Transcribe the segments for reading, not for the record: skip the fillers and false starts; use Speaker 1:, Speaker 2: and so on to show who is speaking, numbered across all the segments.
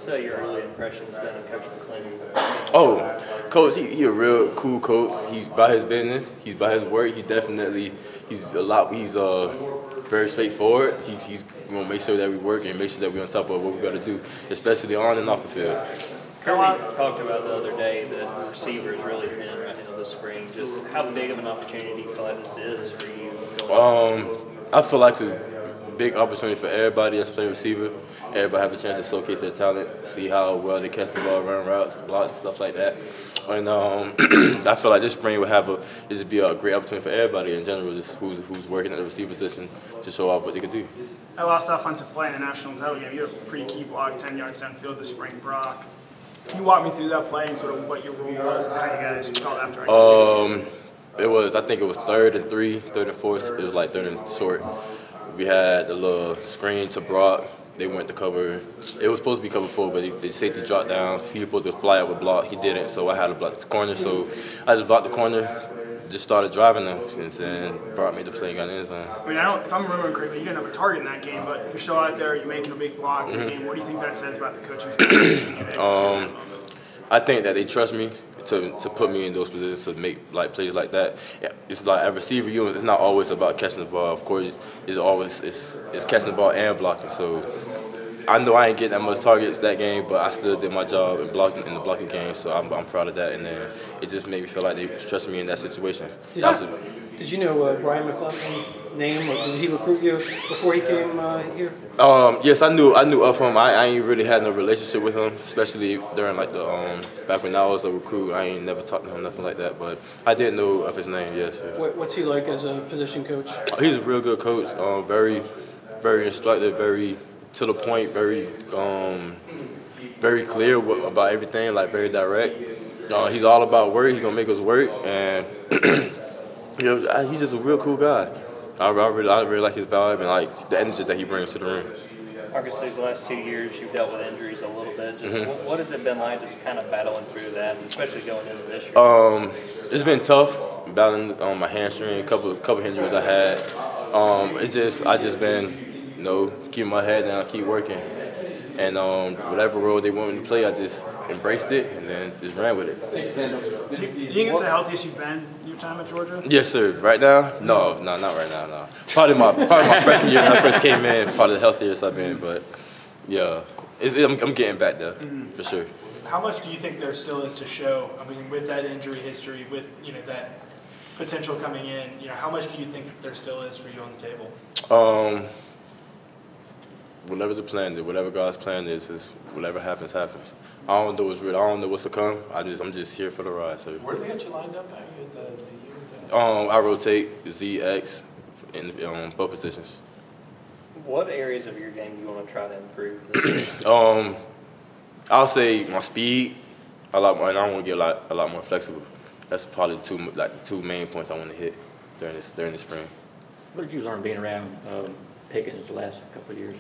Speaker 1: What's your early impressions been of Coach McClendon?
Speaker 2: Oh, Coach, he a real cool coach. He's by his business. He's by his work. He's very straightforward. He's gonna make sure that we work and make sure that we're on top of what we got to do, especially on and off the field.
Speaker 1: Kirby talked about the other day that receivers really thin right now this spring. Just how big of an opportunity do you feel like this is for you?
Speaker 2: I feel like it's a big opportunity for everybody that's playing receiver. Everybody have a chance to showcase their talent, see how well they catch the ball, run routes, blocks, stuff like that. And I feel like this spring will be a great opportunity for everybody in general, just who's working at the receiver position to show off what they can do.
Speaker 3: I lost offensive play in the national title game. You had a pretty key block, 10 yards downfield this spring, Brock. Can you walk me through that play and sort of what your role was and how you guys felt after execution?
Speaker 2: I think it was 3rd and 3, 3rd and 4. It was like 3rd and short. We had a little screen to Brock. They went to cover. It was supposed to be cover 4, but the safety dropped down. He was supposed to fly out with block. He didn't, so I had to block the corner. So I just blocked the corner, just started driving them, and then Brock made the play and got in the end zone.
Speaker 3: I mean, if I'm remembering correctly, you didn't have a target in that game, but you're still out there, you're making a big block in the game. What do you think that says about the coaching staff?
Speaker 2: I think that they trust me to put me in those positions to make plays like that. Yeah, it's like a receiver, it's not always about catching the ball. Of course, it's catching the ball and blocking. So I know I ain't getting that much targets that game, but I still did my job in the blocking game. So I'm proud of that, and it just made me feel like they trusted me in that situation.
Speaker 4: Did you know Brian McClendon's name, or did he recruit you before he came here?
Speaker 2: Yes, I knew of him. I ain't really had no relationship with him, especially during back when I was a recruit. I ain't never talked to him, nothing like that. But I did know of his name. Yes.
Speaker 4: What's he like as a position coach?
Speaker 2: He's a real good coach. Very, very instructive. Very to the point. Very clear about everything. Very direct. He's all about work. He's gonna make us work, and he's just a real cool guy. I really like his vibe and the energy that he brings to the room.
Speaker 1: Marcus, these last 2 years, you've dealt with injuries a little bit. Just what has it been like, just kind of battling through that, and especially going into this year?
Speaker 2: It's been tough battling on my hamstring, a couple injuries I had. I just been keeping my head down, keep working, and whatever role they want me to play, I just embraced it and then just ran with it.
Speaker 3: Do you think it's the healthiest you've been in your time at Georgia?
Speaker 2: Yes, sir. Right now? No, not right now. No. Probably my freshman year when I first came in, probably the healthiest I've been. But yeah, I'm getting back there for sure.
Speaker 3: How much do you think there still is to show? I mean, with that injury history, with that potential coming in, how much do you think there still is for you on the table?
Speaker 2: Whatever the plan is, whatever God's plan is whatever happens, happens. I don't know what's real. I don't know what's to come. I'm just here for the ride. So.
Speaker 5: Where do they get you lined up at? You at the Z
Speaker 2: I rotate Z, X in both positions.
Speaker 1: What areas of your game do you want to try to improve this year?
Speaker 2: I'll say my speed a lot more, and I want to get a lot more flexible. That's probably the two main points I want to hit during this spring.
Speaker 6: What did you learn being around Pickens the last couple of years?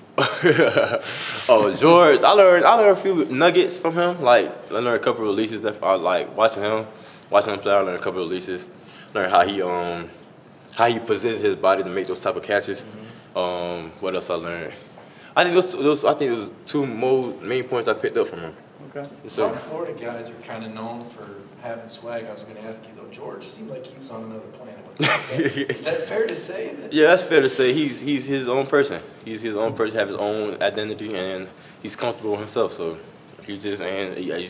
Speaker 2: George, I learned a few nuggets from him. I learned a couple of releases that I like watching him play. I learned a couple of releases. Learned how he positions his body to make those type of catches. What else I learned? I think those two main points I picked up from him.
Speaker 5: Okay. Some Florida guys are kind of known for having swag. I was going to ask you though, George seemed like he was on another planet. Is that fair to say?
Speaker 2: Yeah, that's fair to say. He's his own person. He's his own person, have his own identity, and he's comfortable with himself. So as you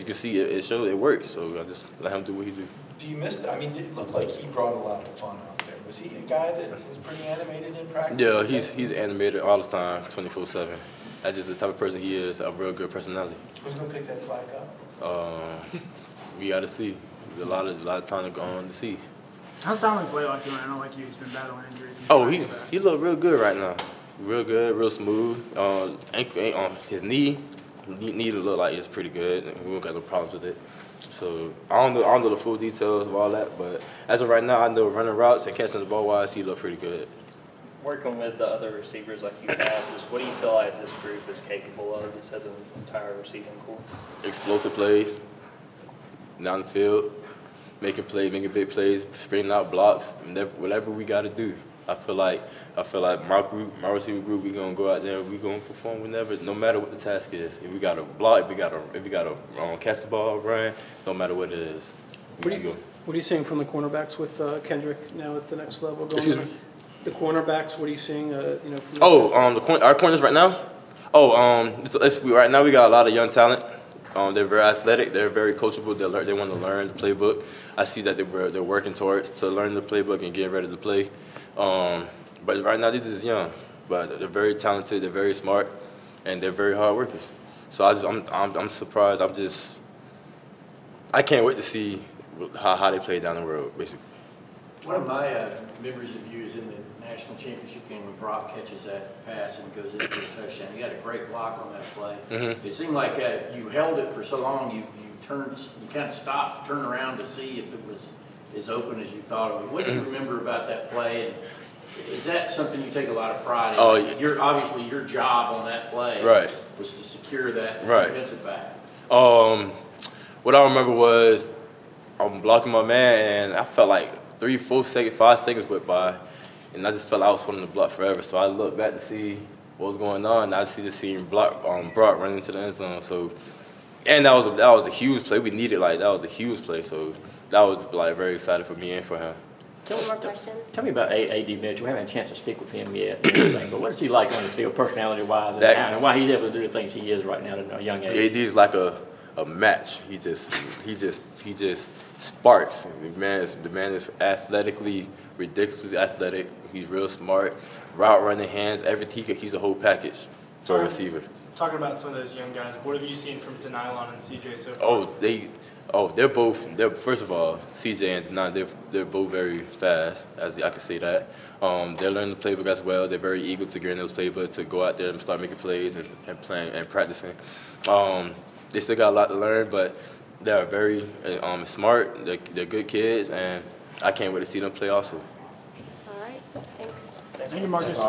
Speaker 2: can see, it shows it works. So I just let him do what he do.
Speaker 5: Do you miss that? I mean, it looked like he brought a lot of fun out there. Was he a guy that was pretty animated in practice?
Speaker 2: Yeah, he's animated all the time, 24/7. That's just the type of person he is. A real good personality.
Speaker 5: Who's gonna pick that slack up?
Speaker 2: We got to see. There's a lot of time to go on to see.
Speaker 3: How's Dominic Blaylock doing? I know he's been battling injuries.
Speaker 2: He look real good right now. Real good, real smooth. Ankle on his knee look like it's pretty good. We don't got no problems with it. So I don't know the full details of all that, but as of right now, I know running routes and catching the ball wise, he look pretty good.
Speaker 1: Working with the other receivers like you have, just what do you feel like this group is capable of, just as an entire receiving corps?
Speaker 2: Explosive plays down the field, making big plays, sprinting out blocks, whatever we got to do. I feel like my group, my receiver group, we gonna go out there, we gonna perform whenever, no matter what the task is. If we got to block, if we got to catch the ball, run, no matter what it is.
Speaker 4: What are you seeing from the cornerbacks with Kendrick now at the next level?
Speaker 2: Excuse me?
Speaker 4: The cornerbacks, what are you seeing? From
Speaker 2: our corners right now. Right now we got a lot of young talent. They're very athletic. They're very coachable. They want to learn the playbook. I see that they're working towards to learn the playbook and getting ready to play. But right now they're just young, but they're very talented. They're very smart, and they're very hard workers. So I'm surprised. I can't wait to see how they play down the road, basically.
Speaker 7: One of my memories of you is in the national championship game when Brock catches that pass and goes in for a touchdown. You had a great block on that play. Mm-hmm. It seemed like you held it for so long, you kind of stopped, turned around to see if it was as open as you thought it was. What do you remember about that play? And is that something you take a lot of pride in? Obviously your job on that play was to secure that defensive back.
Speaker 2: What I remember was I'm blocking my man, and I felt like 3, 4 seconds, 5 seconds went by, and I just felt like I was holding the block forever. So I looked back to see what was going on, and I see the scene Brock running into the end zone. So, and that was a huge play. We needed that was a huge play. So that was very exciting for me and for him.
Speaker 8: Any more questions?
Speaker 6: Tell me about A.D. Mitchell. We haven't had a chance to speak with him yet, but what is he like on the field, personality-wise, and why he's able to do the things he is right now at a young age?
Speaker 2: A.D. is like a match. He just sparks. The man is athletically, ridiculously athletic. He's real smart. Route running, hands, everything. He's a whole package for a receiver.
Speaker 3: Talking about some of those young guys, what have you seen from Denylon and CJ so far?
Speaker 2: They're first of all, CJ and Denylon, they're both very fast, as I can say that. They're learning the playbook as well. They're very eager to get in those playbooks, to go out there and start making plays and playing and practicing. They still got a lot to learn, but they're very smart. They're good kids, and I can't wait to see them play also.
Speaker 8: All right, thanks.
Speaker 3: Thank you, Marcus.